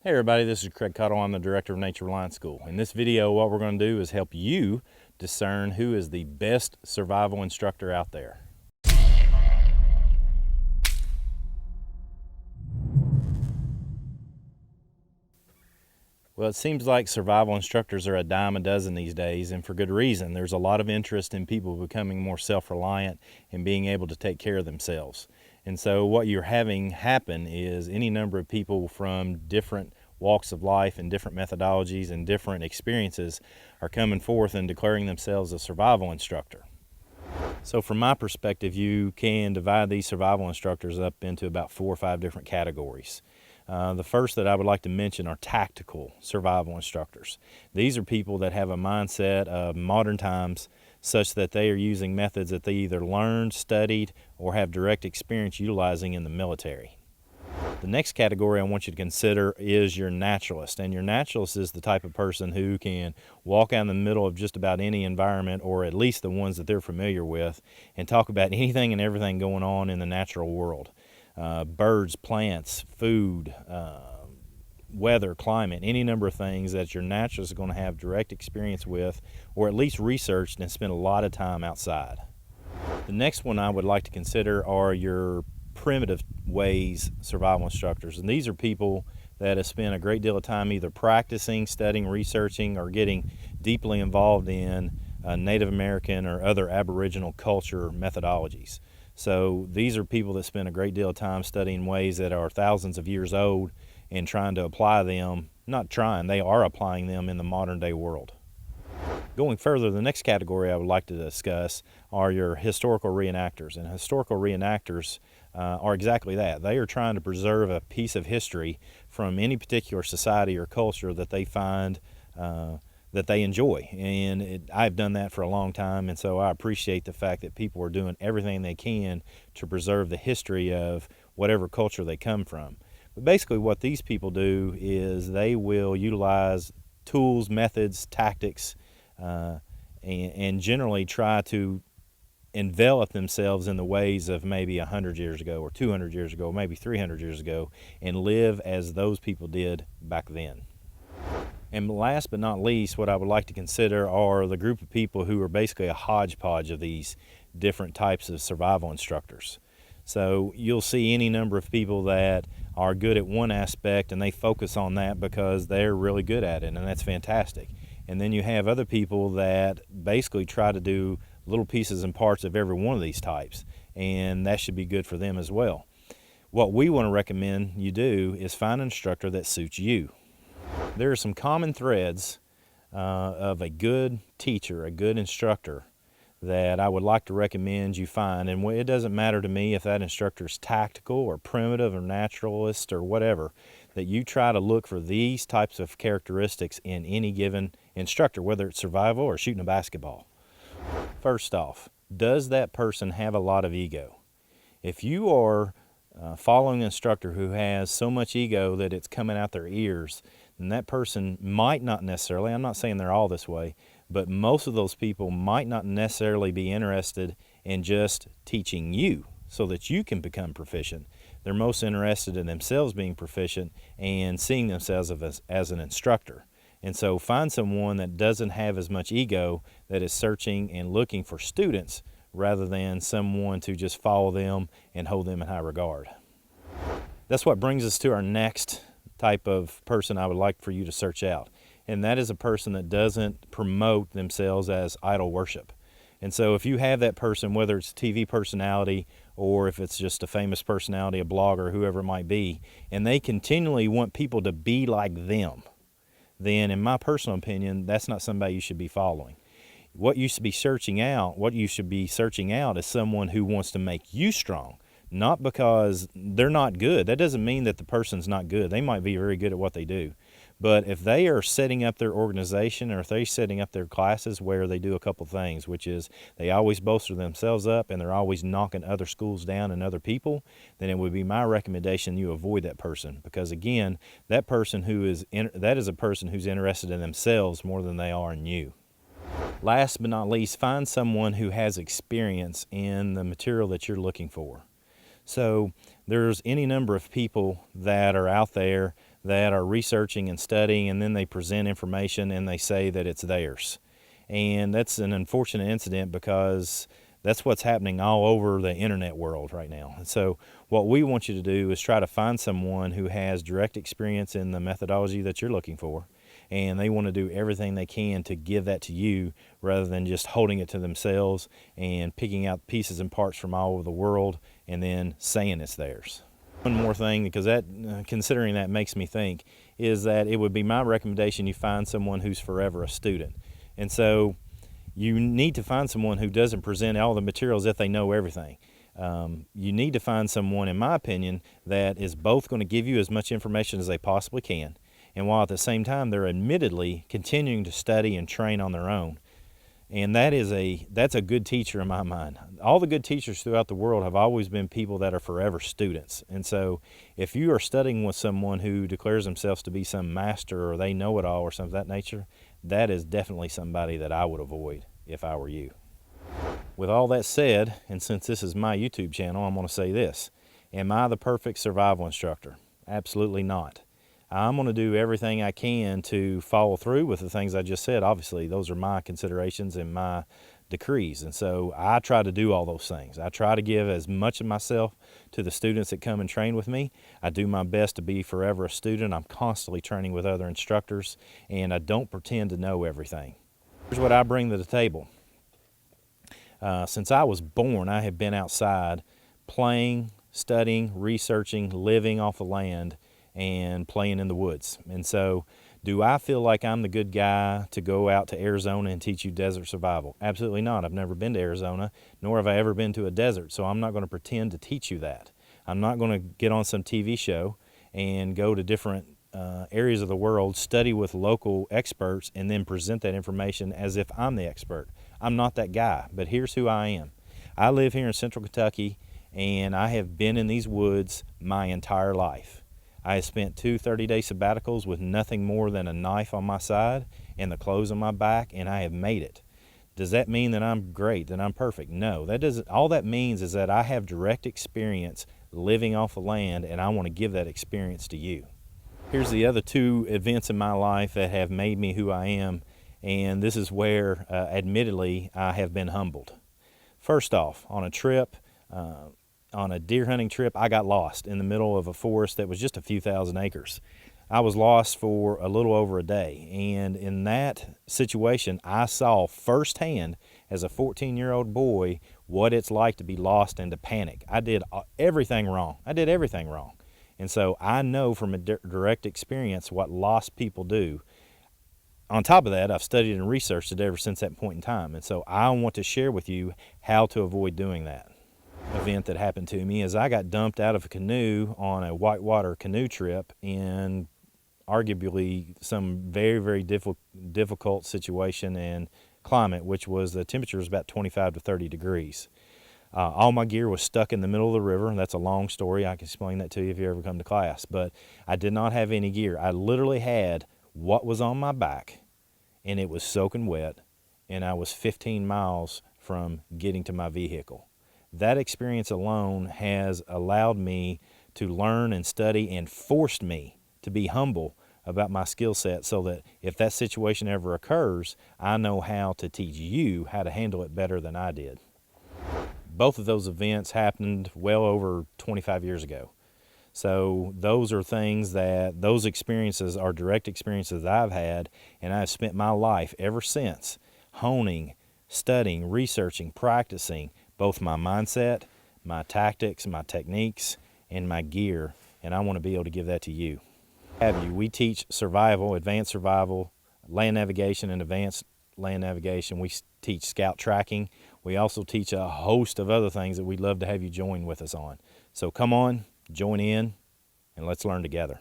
Hey everybody, this is Craig Cottle. I'm the director of Nature Reliance School. In this video, what we're going to do is help you discern who is the best survival instructor out there. Well, it seems like survival instructors are a dime a dozen these days, and for good reason. There's a lot of interest in people becoming more self-reliant and being able to take care of themselves. And so what you're having happen is any number of people from different walks of life and different methodologies and different experiences are coming forth and declaring themselves a survival instructor. So from my perspective, you can divide these survival instructors up into about 4 or 5 different categories. The first that I would like to mention are tactical survival instructors. These are people that have a mindset of modern times such that they are using methods that they either learned, studied, or have direct experience utilizing in the military. The next category I want you to consider is your naturalist. And your naturalist is the type of person who can walk out in the middle of just about any environment, or at least the ones that they're familiar with, and talk about anything and everything going on in the natural world. Birds, plants, food, weather, climate, any number of things that your naturalist is going to have direct experience with, or at least researched and spent a lot of time outside. The next one I would like to consider are your primitive ways survival instructors, and these are people that have spent a great deal of time either practicing, studying, researching, or getting deeply involved in Native American or other Aboriginal culture methodologies. So these are people that spend a great deal of time studying ways that are thousands of years old and trying to apply them, not trying, they are applying them in the modern day world. Going further, the next category I would like to discuss are your historical reenactors. And historical reenactors are exactly that. They are trying to preserve a piece of history from any particular society or culture that they find that they enjoy. And I've done that for a long time, and so I appreciate the fact that people are doing everything they can to preserve the history of whatever culture they come from. But basically what these people do is they will utilize tools, methods, tactics, and generally try to envelop themselves in the ways of maybe 100 years ago or 200 years ago, maybe 300 years ago, and live as those people did back then. And last but not least, what I would like to consider are the group of people who are basically a hodgepodge of these different types of survival instructors. So you'll see any number of people that are good at one aspect and they focus on that because they're really good at it, and that's fantastic. And then you have other people that basically try to do little pieces and parts of every one of these types, and that should be good for them as well. What we want to recommend you do is find an instructor that suits you. There are some common threads of a good teacher, a good instructor, that I would like to recommend you find. And it doesn't matter to me if that instructor is tactical or primitive or naturalist or whatever, that you try to look for these types of characteristics in any given instructor, whether it's survival or shooting a basketball. First off, does that person have a lot of ego? If you are following an instructor who has so much ego that it's coming out their ears, then that person might not necessarily, I'm not saying they're all this way, but most of those people might not necessarily be interested in just teaching you so that you can become proficient. They're most interested in themselves being proficient and seeing themselves as an instructor. And so find someone that doesn't have as much ego, that is searching and looking for students rather than someone to just follow them and hold them in high regard. That's what brings us to our next type of person I would like for you to search out. And that is a person that doesn't promote themselves as idol worship. And so if you have that person, whether it's a TV personality or if it's just a famous personality, a blogger, whoever it might be, and they continually want people to be like them, then in my personal opinion, that's not somebody you should be following. What you should be searching out is someone who wants to make you strong, not because they're not good. That doesn't mean that the person's not good. They might be very good at what they do. But if they are setting up their organization, or if they're setting up their classes where they do a couple things, which is they always bolster themselves up and they're always knocking other schools down and other people, then it would be my recommendation you avoid that person. Because again, that is a person who's interested in themselves more than they are in you. Last but not least, find someone who has experience in the material that you're looking for. So there's any number of people that are out there that are researching and studying, and then they present information and they say that it's theirs. And that's an unfortunate incident because that's what's happening all over the internet world right now. And so what we want you to do is try to find someone who has direct experience in the methodology that you're looking for, and they want to do everything they can to give that to you rather than just holding it to themselves and picking out pieces and parts from all over the world and then saying it's theirs. One more thing, because that considering that makes me think, is that it would be my recommendation you find someone who's forever a student. And so you need to find someone who doesn't present all the materials if they know everything. You need to find someone, in my opinion, that is both going to give you as much information as they possibly can, and while at the same time they're admittedly continuing to study and train on their own. And that's a good teacher in my mind. All the good teachers throughout the world have always been people that are forever students. And so if you are studying with someone who declares themselves to be some master or they know it all or something of that nature, that is definitely somebody that I would avoid if I were you. With all that said, and since this is my YouTube channel, I'm going to say this. Am I the perfect survival instructor? Absolutely not. I'm going to do everything I can to follow through with the things I just said. Obviously, those are my considerations and my decrees. And so I try to do all those things. I try to give as much of myself to the students that come and train with me. I do my best to be forever a student. I'm constantly training with other instructors, and I don't pretend to know everything. Here's what I bring to the table. Since I was born, I have been outside playing, studying, researching, living off the land, and playing in the woods. And so do I feel like I'm the good guy to go out to Arizona and teach you desert survival? Absolutely not. I've never been to Arizona, nor have I ever been to a desert, so I'm not going to pretend to teach you that. I'm not going to get on some TV show and go to different areas of the world, study with local experts, and then present that information as if I'm the expert. I'm not that guy, but here's who I am. I live here in Central Kentucky, and I have been in these woods my entire life. I have spent 2 30-day sabbaticals with nothing more than a knife on my side and the clothes on my back, and I have made it. Does that mean that I'm great, that I'm perfect? No, that doesn't. All that means is that I have direct experience living off the land, and I want to give that experience to you. Here's the other 2 events in my life that have made me who I am, and this is where, admittedly, I have been humbled. First off, on a trip, on a deer hunting trip, I got lost in the middle of a forest that was just a few thousand acres. I was lost for a little over a day, and in that situation, I saw firsthand as a 14-year-old boy what it's like to be lost and to panic. I did everything wrong. And so I know from a direct experience what lost people do. On top of that, I've studied and researched it ever since that point in time, and so I want to share with you how to avoid doing that. Event that happened to me is I got dumped out of a canoe on a whitewater canoe trip in arguably some very, very difficult situation and climate, which was the temperature was about 25 to 30 degrees. All my gear was stuck in the middle of the river, and that's a long story. I can explain that to you if you ever come to class, but I did not have any gear. I literally had what was on my back, and it was soaking wet, and I was 15 miles from getting to my vehicle. That experience alone has allowed me to learn and study and forced me to be humble about my skill set so that if that situation ever occurs, I know how to teach you how to handle it better than I did. Both of those events happened well over 25 years ago. So those are things those experiences are direct experiences that I've had, and I've spent my life ever since honing, studying, researching, practicing both my mindset, my tactics, my techniques, and my gear, and I want to be able to give that to you. We teach survival, advanced survival, land navigation, and advanced land navigation. We teach scout tracking. We also teach a host of other things that we'd love to have you join with us on. So come on, join in, and let's learn together.